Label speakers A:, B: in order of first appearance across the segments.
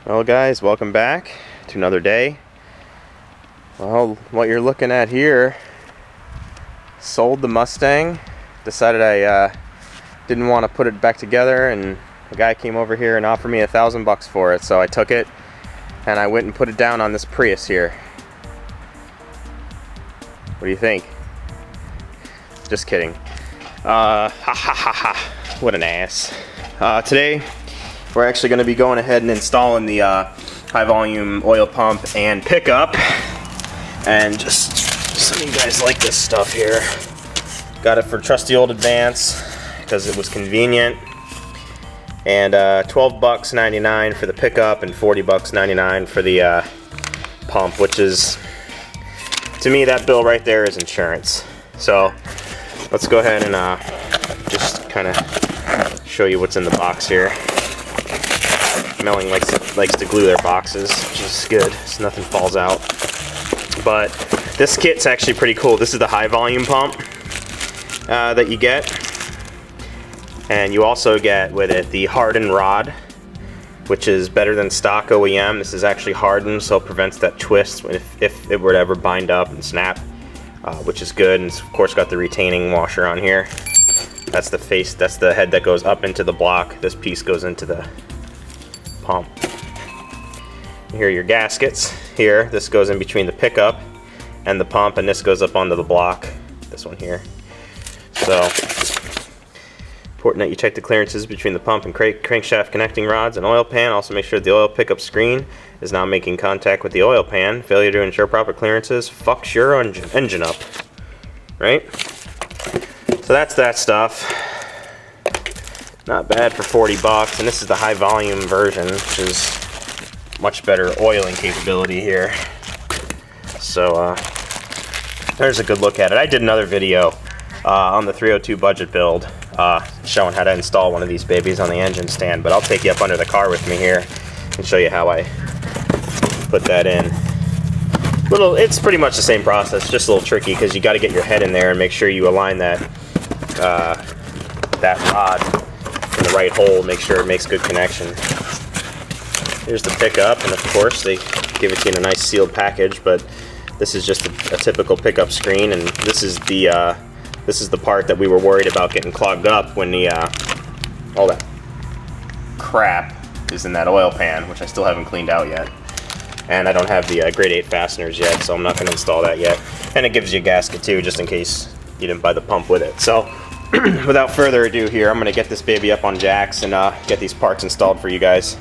A: Well guys, welcome back to another day. Well, what you're looking at here, sold the Mustang. Decided I didn't want to put it back together, and the guy came over here and offered me $1,000 for it, so I took it and I went and put it down on this Prius here. What do you think? Just kidding. Ha ha ha ha. What an ass. Today we're actually going to be going ahead and installing the high volume oil pump and pickup. And just some of you guys like this stuff here. Got it for trusty old Advance because it was convenient. And $12.99 for the pickup and $40.99 for the pump, which is, to me, that bill right there is insurance. So let's go ahead and just kind of show you what's in the box here. Melling likes to glue their boxes, which is good, so nothing falls out. But this kit's actually pretty cool. This is the high volume pump that you get, and you also get with it the hardened rod, which is better than stock OEM. This is actually hardened, so it prevents that twist if it were to ever bind up and snap, which is good. And it's of course got the retaining washer on here. That's the face, that's the head that goes up into the block. This piece goes into the pump. Here are your gaskets. Here, this goes in between the pickup and the pump, and this goes up onto the block, this one here. So important that you check the clearances between the pump and crankshaft connecting rods and oil pan. Also make sure the oil pickup screen is not making contact with the oil pan. Failure to ensure proper clearances fucks your engine up, right? So that's that stuff. Not bad for $40, and this is the high volume version, which is much better oiling capability here. So there's a good look at it. I did another video on the 302 budget build showing how to install one of these babies on the engine stand, but I'll take you up under the car with me here and show you how I put that in. It's pretty much the same process, just a little tricky because you got to get your head in there and make sure you align that rod in the right hole, make sure it makes good connection. Here's the pickup, and of course they give it to you in a nice sealed package, but this is just a typical pickup screen, and this is the part that we were worried about getting clogged up when all that crap is in that oil pan, which I still haven't cleaned out yet. And I don't have the grade 8 fasteners yet, so I'm not going to install that yet. And it gives you a gasket too, just in case you didn't buy the pump with it. So without further ado here, I'm going to get this baby up on jacks and get these parts installed for you guys.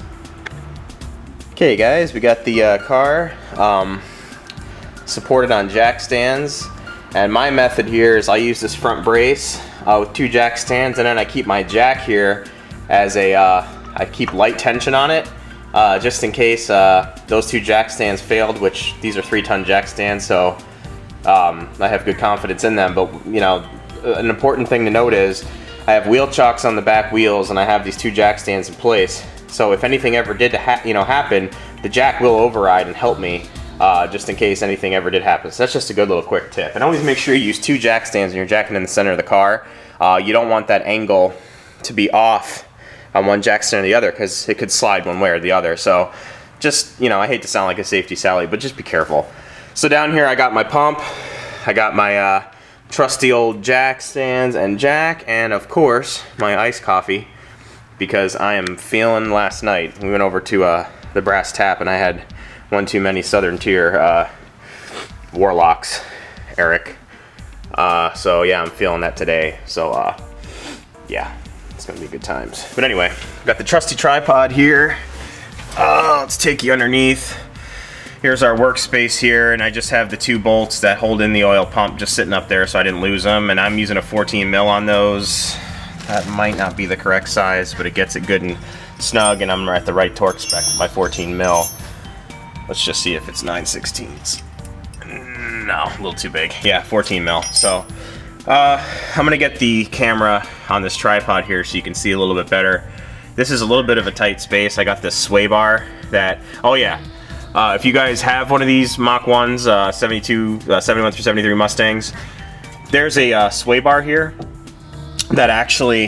A: Okay guys, we got the car supported on jack stands, and my method here is I use this front brace with 2 jack stands, and then I keep my jack here as I keep light tension on it just in case those 2 jack stands failed, which these are 3-ton jack stands, so I have good confidence in them. But you know, an important thing to note is I have wheel chocks on the back wheels, and I have these 2 jack stands in place. So if anything ever did happen, the jack will override and help me just in case anything ever did happen. So that's just a good little quick tip. And always make sure you use 2 jack stands when you're jacking in the center of the car. You don't want that angle to be off on one jack stand or the other, because it could slide one way or the other. So just, I hate to sound like a safety Sally, but just be careful. So down here I got my pump, I got my trusty old jack stands and jack, and of course my iced coffee, because I am feeling last night. We went over to the Brass Tap, and I had one too many Southern Tier Warlocks, Eric. So yeah, I'm feeling that today. So yeah, it's gonna be good times. But anyway, got the trusty tripod here. Let's take you underneath. Here's our workspace here, and I just have the 2 bolts that hold in the oil pump just sitting up there so I didn't lose them, and I'm using a 14 mil on those. That might not be the correct size, but it gets it good and snug, and I'm at the right torque spec with my 14 mil. Let's just see if it's 9/16. No, a little too big. Yeah, 14 mil. So I'm gonna get the camera on this tripod here so you can see a little bit better. This is a little bit of a tight space. I got this sway bar that, oh yeah, if you guys have one of these Mach 1s, 71 through 73 Mustangs, there's a sway bar here that actually,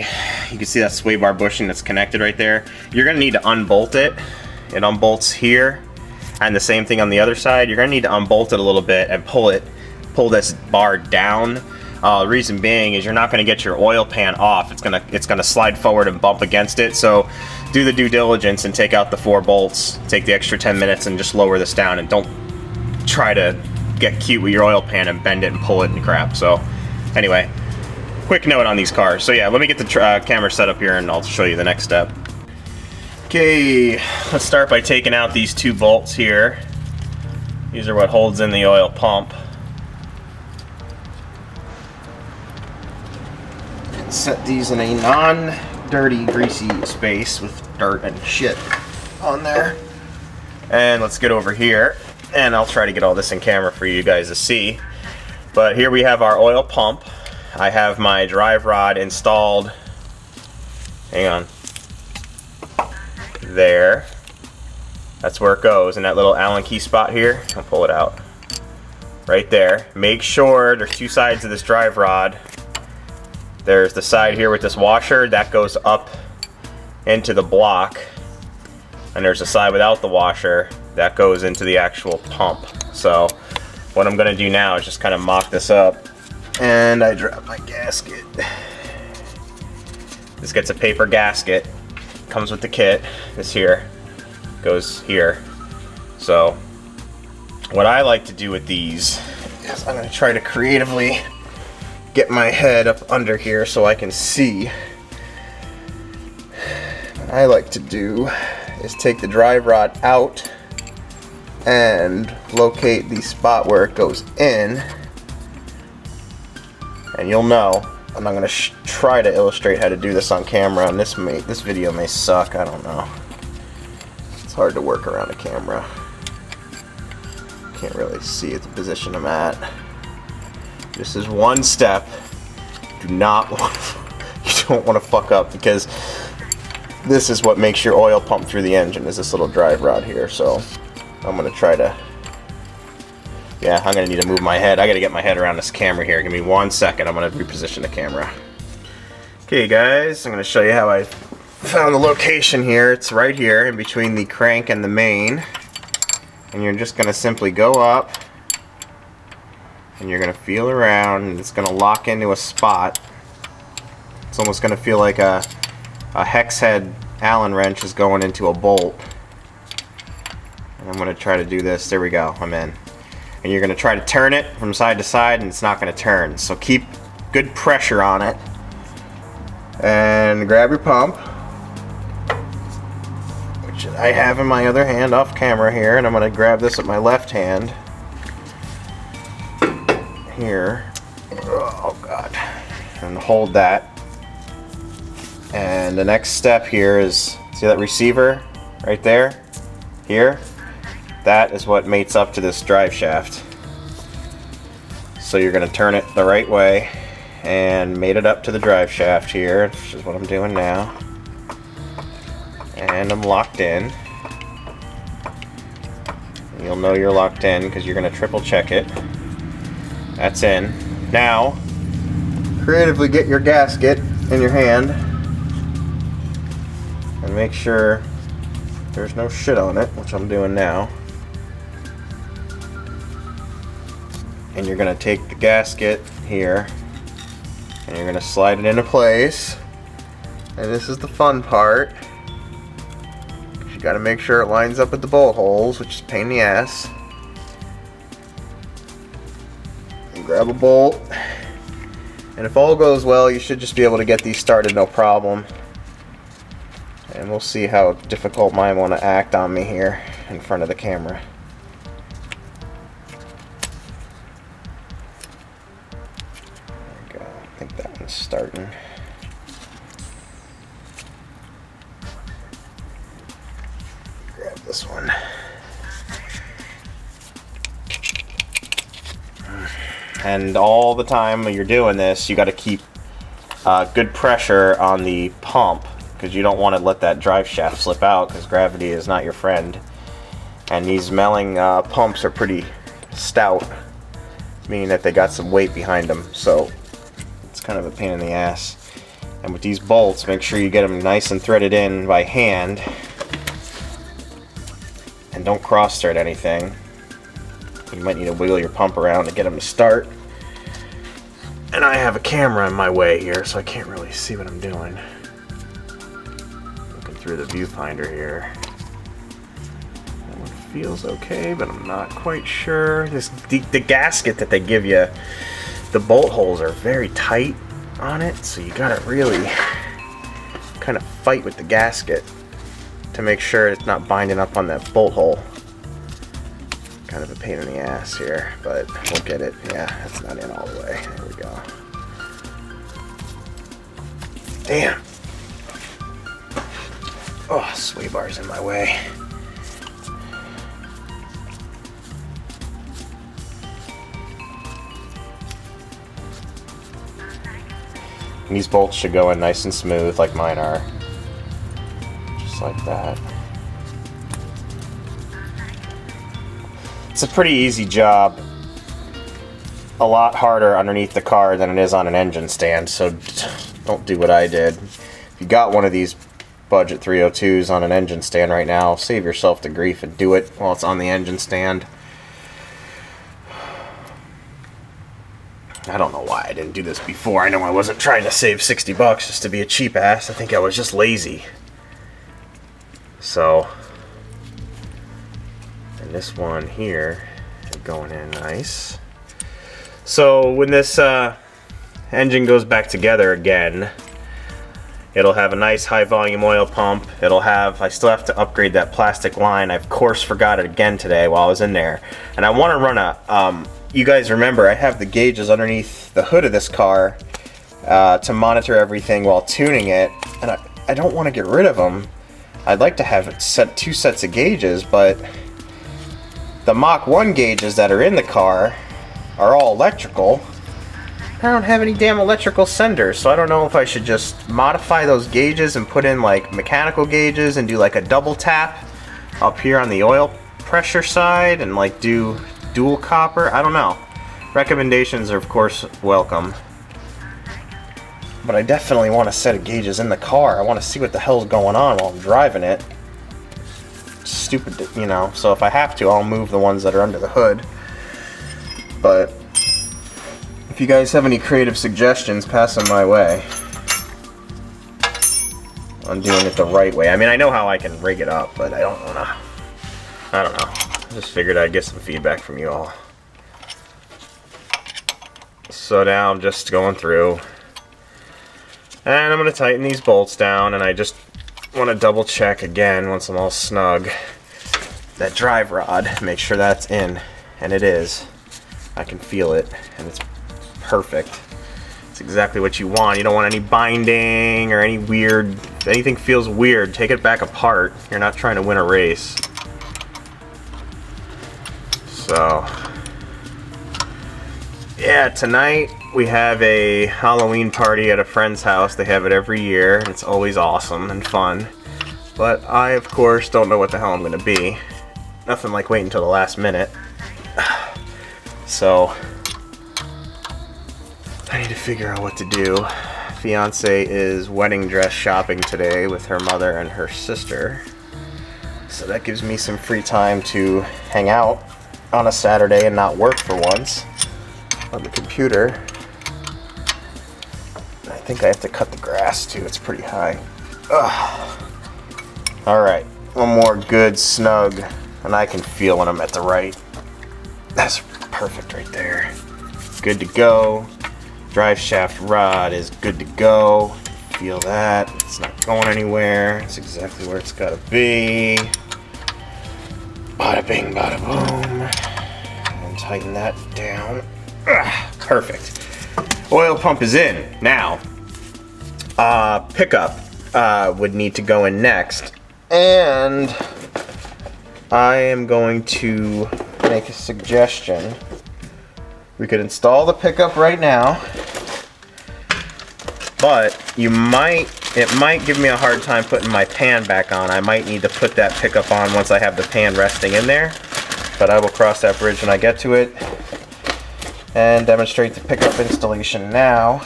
A: you can see that sway bar bushing that's connected right there. You're gonna need to unbolt it it unbolts here, and the same thing on the other side. You're gonna need to unbolt it a little bit and pull this bar down. The reason being is you're not gonna get your oil pan off. It's gonna slide forward and bump against it. So do the due diligence and take out the 4 bolts. Take the extra 10 minutes and just lower this down, and don't try to get cute with your oil pan and bend it and pull it and crap. So anyway, quick note on these cars. So yeah, let me get the camera set up here and I'll show you the next step. Okay, let's start by taking out these 2 bolts here. These are what holds in the oil pump. Set these in a non-dirty, greasy space with dirt and shit on there. And let's get over here, and I'll try to get all this in camera for you guys to see. But here we have our oil pump. I have my drive rod installed, hang on, there. That's where it goes, in that little Allen key spot here. I'll pull it out. Right there. Make sure there's 2 sides of this drive rod. There's the side here with this washer that goes up into the block, and there's a side without the washer that goes into the actual pump. So what I'm gonna do now is just kind of mock this up, and I drop my gasket. This gets a paper gasket, comes with the kit. This here goes here. So what I like to do with these is I'm gonna try to creatively get my head up under here so I can see. What I like to do is take the drive rod out and locate the spot where it goes in, and you'll know. And I'm going to try to illustrate how to do this on camera, and this video may suck, I don't know. It's hard to work around a camera. Can't really see at the position I'm at. This is one step you don't want to fuck up, because this is what makes your oil pump through the engine, is this little drive rod here. So I'm going to try to, yeah, I'm going to need to move my head. I got to get my head around this camera here. Give me 1 second. I'm going to reposition the camera. Okay guys, I'm going to show you how I found the location here. It's right here in between the crank and the main, and you're just going to simply go up, and you're going to feel around, and it's going to lock into a spot. It's almost going to feel like a hex head Allen wrench is going into a bolt. And I'm going to try to do this. There we go, I'm in. And you're going to try to turn it from side to side, and it's not going to turn. So keep good pressure on it. And grab your pump, which I have in my other hand off camera here, and I'm going to grab this with my left hand. Here, oh god, and hold that. And the next step here is, see that receiver right there? Here? That is what mates up to this drive shaft. So you're going to turn it the right way and mate it up to the drive shaft here, which is what I'm doing now. And I'm locked in. You'll know you're locked in because you're going to triple check it. That's in. Now, creatively get your gasket in your hand and make sure there's no shit on it, which I'm doing now. And you're going to take the gasket here and you're going to slide it into place. And this is the fun part. You got to make sure it lines up with the bolt holes, which is a pain in the ass. Grab a bolt, and if all goes well, you should just be able to get these started no problem. And we'll see how difficult mine want to act on me here in front of the camera. There we go. I think that one's starting. Grab this one. And all the time when you're doing this, you got to keep good pressure on the pump, because you don't want to let that drive shaft slip out, because gravity is not your friend. And these Melling pumps are pretty stout, meaning that they got some weight behind them, so it's kind of a pain in the ass. And with these bolts, make sure you get them nice and threaded in by hand. and don't cross thread anything. You might need to wiggle your pump around to get them to start. And I have a camera in my way here, so I can't really see what I'm doing. Looking through the viewfinder here. That one feels okay, but I'm not quite sure. The gasket that they give you, the bolt holes are very tight on it, so you gotta really kind of fight with the gasket to make sure it's not binding up on that bolt hole. Kind of a pain in the ass here, but we'll get it. Yeah, that's not in all the way. There we go. Damn. Oh, sway bar's in my way. And these bolts should go in nice and smooth like mine are. Just like that. It's a pretty easy job. A lot harder underneath the car than it is on an engine stand, so don't do what I did. If you got one of these budget 302s on an engine stand right now, save yourself the grief and do it while it's on the engine stand. I don't know why I didn't do this before. I know I wasn't trying to save 60 bucks just to be a cheap ass. I think I was just lazy. So, and this one here is going in nice. So when this engine goes back together again, it'll have a nice high volume oil pump. It'll have, I still have to upgrade that plastic line. I of course forgot it again today while I was in there. And I want to run a, you guys remember I have the gauges underneath the hood of this car to monitor everything while tuning it. And I don't want to get rid of them. I'd like to have it set 2 sets of gauges, but the Mach 1 gauges that are in the car are all electrical. I don't have any damn electrical senders, so I don't know if I should just modify those gauges and put in like mechanical gauges and do like a double tap up here on the oil pressure side and like do dual copper. I don't know. Recommendations are of course welcome. But I definitely want a set of gauges in the car. I want to see what the hell's going on while I'm driving it. Stupid, you know, so if I have to, I'll move the ones that are under the hood. But if you guys have any creative suggestions, pass them my way on doing it the right way. I mean, I know how I can rig it up, but I don't know. I just figured I'd get some feedback from you all. So now I'm just going through, and I'm going to tighten these bolts down, and I just want to double check again once I'm all snug that drive rod, make sure that's in, and it is. I can feel it, and it's perfect. It's exactly what you want. You don't want any binding or any weird, if anything feels weird, take it back apart. You're not trying to win a race. So yeah, tonight we have a Halloween party at a friend's house. They have it every year, and it's always awesome and fun. But I, of course, don't know what the hell I'm going to be. Nothing like waiting until the last minute. So I need to figure out what to do. Fiance is wedding dress shopping today with her mother and her sister. So that gives me some free time to hang out on a Saturday and not work for once on the computer. I think I have to cut the grass too, it's pretty high. Alright, one more good snug, and I can feel when I'm at the right. That's perfect right there. Good to go. Drive shaft rod is good to go. Feel that. It's not going anywhere. It's exactly where it's gotta be. Bada bing, bada boom. And tighten that down. Perfect. Oil pump is in. Now, pickup would need to go in next. And I am going to make a suggestion. We could install the pickup right now, but it might give me a hard time putting my pan back on. I might need to put that pickup on once I have the pan resting in there, but I will cross that bridge when I get to it and demonstrate the pickup installation now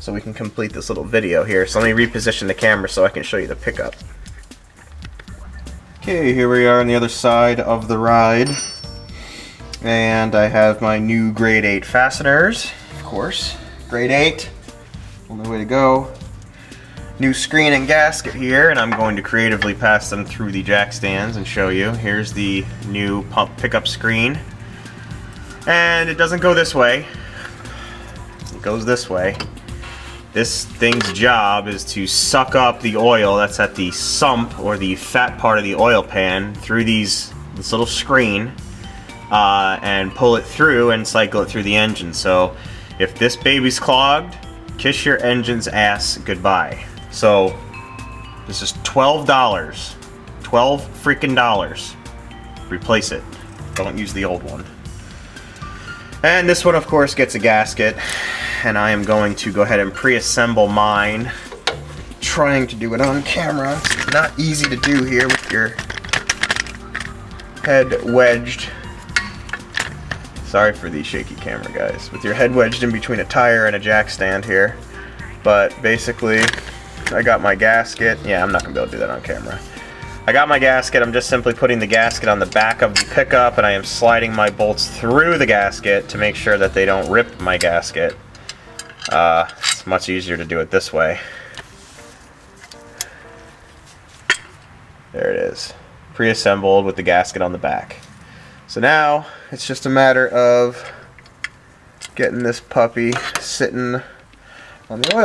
A: so we can complete this little video here. So let me reposition the camera so I can show you the pickup. Okay, here we are on the other side of the ride. And I have my new grade 8 fasteners, of course. Grade 8, only way to go. New screen and gasket here, and I'm going to creatively pass them through the jack stands and show you. Here's the new pump pickup screen. And it doesn't go this way. It goes this way. This thing's job is to suck up the oil that's at the sump, or the fat part of the oil pan, through this little screen, and pull it through and cycle it through the engine. So if this baby's clogged, kiss your engine's ass goodbye. So this is $12. $12 freaking dollars. Replace it. Don't use the old one. And this one, of course, gets a gasket. And I am going to go ahead and pre-assemble mine. Trying to do it on camera. It's not easy to do here with your head wedged. Sorry for the shaky camera, guys. With your head wedged in between a tire and a jack stand here. But basically, I got my gasket. Yeah, I'm not going to be able to do that on camera. I got my gasket. I'm just simply putting the gasket on the back of the pickup, and I am sliding my bolts through the gasket to make sure that they don't rip my gasket. It's much easier to do it this way. There it is. Pre-assembled with the gasket on the back. So now, it's just a matter of getting this puppy sitting on the oil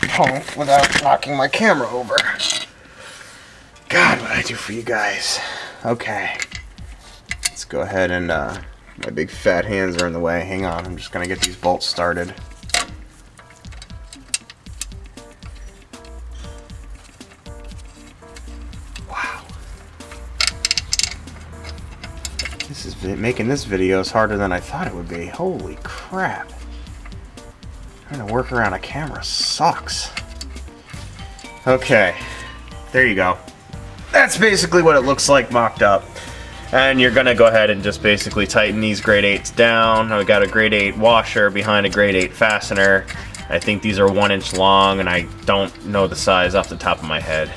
A: pump without knocking my camera over. God, what I do for you guys. Okay. Let's go ahead and, my big fat hands are in the way. Hang on, I'm just gonna get these bolts started. Wow. Making this video is harder than I thought it would be. Holy crap. Trying to work around a camera sucks. Okay, there you go. That's basically what it looks like mocked up. And you're gonna go ahead and just basically tighten these grade 8s down. I've got a grade 8 washer behind a grade 8 fastener. I think these are 1 inch long, and I don't know the size off the top of my head.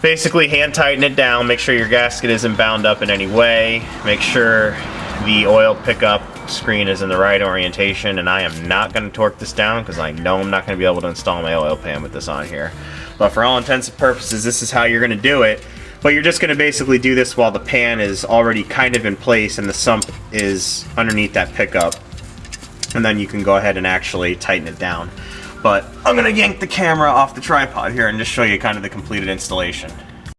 A: Basically hand tighten it down, make sure your gasket isn't bound up in any way, make sure the oil pickup screen is in the right orientation, and I am not going to torque this down because I know I'm not going to be able to install my oil pan with this on here. But for all intents and purposes, this is how you're going to do it. But you're just going to basically do this while the pan is already kind of in place and the sump is underneath that pickup. And then you can go ahead and actually tighten it down. But I'm going to yank the camera off the tripod here and just show you kind of the completed installation.